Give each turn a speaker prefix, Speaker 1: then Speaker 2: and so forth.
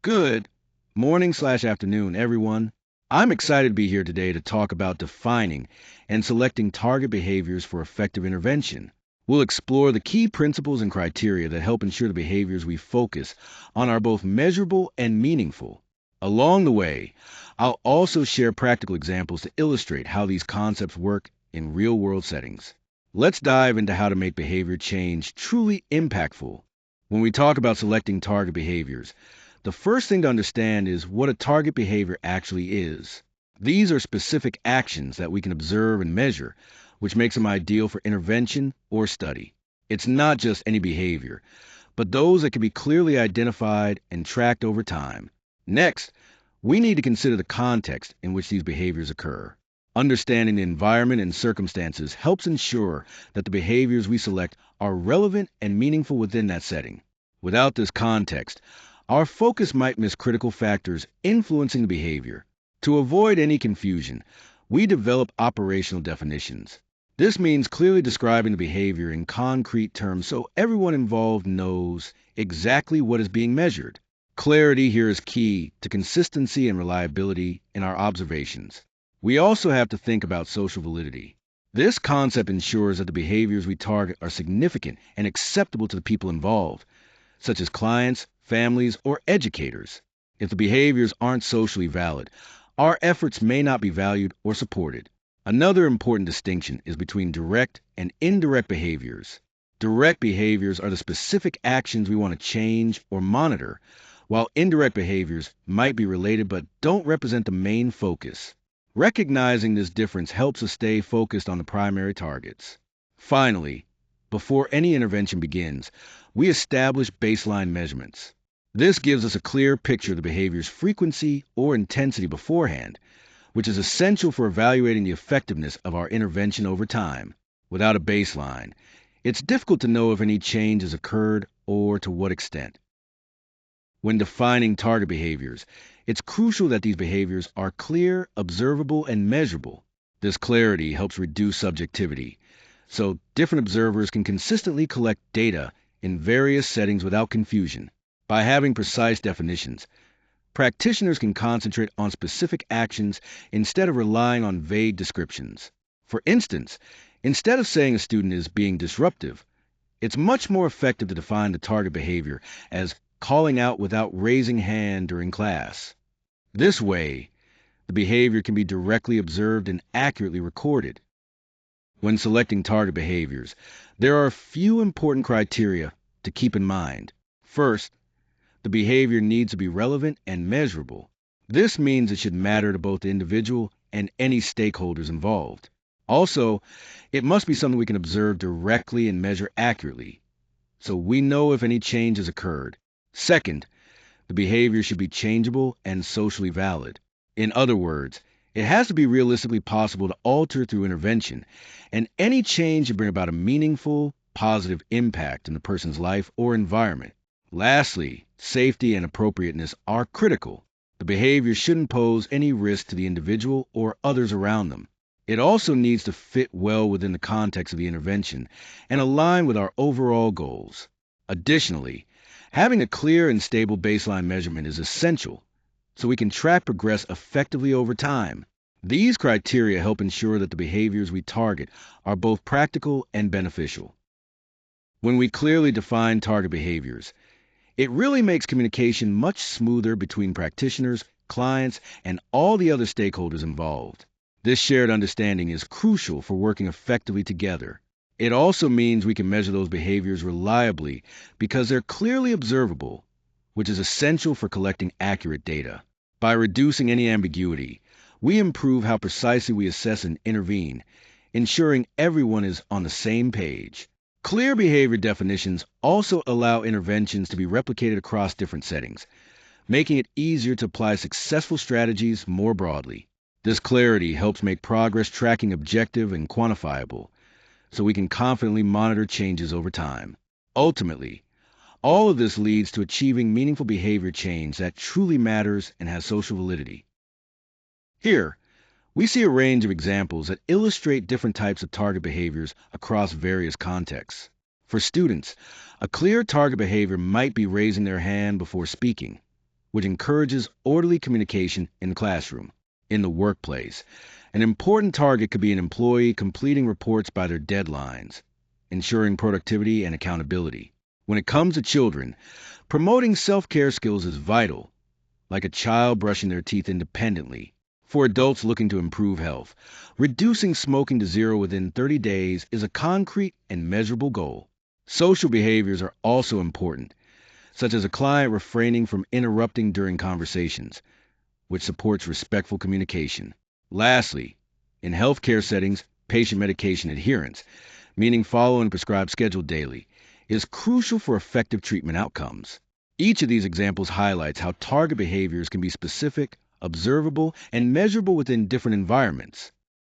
Speaker 1: Good morning/afternoon, everyone. I'm excited to be here today to talk about defining and selecting target behaviors for effective intervention. We'll explore the key principles and criteria that help ensure the behaviors we focus on are both measurable and meaningful. Along the way, I'll also share practical examples to illustrate how these concepts work in real world settings. Let's dive into how to make behavior change truly impactful. When we talk about selecting target behaviors, the first thing to understand is what a target behavior actually is. These are specific actions that we can observe and measure, which makes them ideal for intervention or study. It's not just any behavior, but those that can be clearly identified and tracked over time. Next, we need to consider the context in which these behaviors occur. Understanding the environment and circumstances helps ensure that the behaviors we select are relevant and meaningful within that setting. Without this context, our focus might miss critical factors influencing the behavior. To avoid any confusion, we develop operational definitions. This means clearly describing the behavior in concrete terms so everyone involved knows exactly what is being measured. Clarity here is key to consistency and reliability in our observations. We also have to think about social validity. This concept ensures that the behaviors we target are significant and acceptable to the people involved, such as clients, families, or educators. If the behaviors aren't socially valid, our efforts may not be valued or supported. Another important distinction is between direct and indirect behaviors. Direct behaviors are the specific actions we want to change or monitor, while indirect behaviors might be related but don't represent the main focus. Recognizing this difference helps us stay focused on the primary targets. Finally, before any intervention begins, we establish baseline measurements. This gives us a clear picture of the behavior's frequency or intensity beforehand, which is essential for evaluating the effectiveness of our intervention over time. Without a baseline, it's difficult to know if any change has occurred or to what extent. When defining target behaviors, it's crucial that these behaviors are clear, observable, and measurable. This clarity helps reduce subjectivity, so different observers can consistently collect data in various settings without confusion. By having precise definitions, practitioners can concentrate on specific actions instead of relying on vague descriptions. For instance, instead of saying a student is being disruptive, it's much more effective to define the target behavior as calling out without raising hand during class. This way, the behavior can be directly observed and accurately recorded. When selecting target behaviors, there are a few important criteria to keep in mind. First, the behavior needs to be relevant and measurable. This means it should matter to both the individual and any stakeholders involved. Also, it must be something we can observe directly and measure accurately, so we know if any change has occurred. Second, the behavior should be changeable and socially valid. In other words, it has to be realistically possible to alter through intervention, and any change should bring about a meaningful, positive impact in the person's life or environment. Lastly, safety and appropriateness are critical. The behavior shouldn't pose any risk to the individual or others around them. It also needs to fit well within the context of the intervention and align with our overall goals. Additionally, having a clear and stable baseline measurement is essential so we can track progress effectively over time. These criteria help ensure that the behaviors we target are both practical and beneficial. When we clearly define target behaviors, it really makes communication much smoother between practitioners, clients, and all the other stakeholders involved. This shared understanding is crucial for working effectively together. It also means we can measure those behaviors reliably because they're clearly observable, which is essential for collecting accurate data. By reducing any ambiguity, we improve how precisely we assess and intervene, ensuring everyone is on the same page. Clear behavior definitions also allow interventions to be replicated across different settings, making it easier to apply successful strategies more broadly. This clarity helps make progress tracking objective and quantifiable, so we can confidently monitor changes over time. Ultimately, all of this leads to achieving meaningful behavior change that truly matters and has social validity. Here, we see a range of examples that illustrate different types of target behaviors across various contexts. For students, a clear target behavior might be raising their hand before speaking. which encourages orderly communication in the classroom. In the workplace, an important target could be an employee completing reports by their deadlines, ensuring productivity and accountability. When it comes to children, promoting self care skills is vital, like a child brushing their teeth independently. For adults looking to improve health, reducing smoking to zero within 30 days is a concrete and measurable goal. Social behaviors are also important, such as a client refraining from interrupting during conversations, which supports respectful communication. Lastly, in healthcare settings, patient medication adherence, meaning following a prescribed schedule daily, is crucial for effective treatment outcomes. Each of these examples highlights how target behaviors can be specific, observable, and measurable within different environments.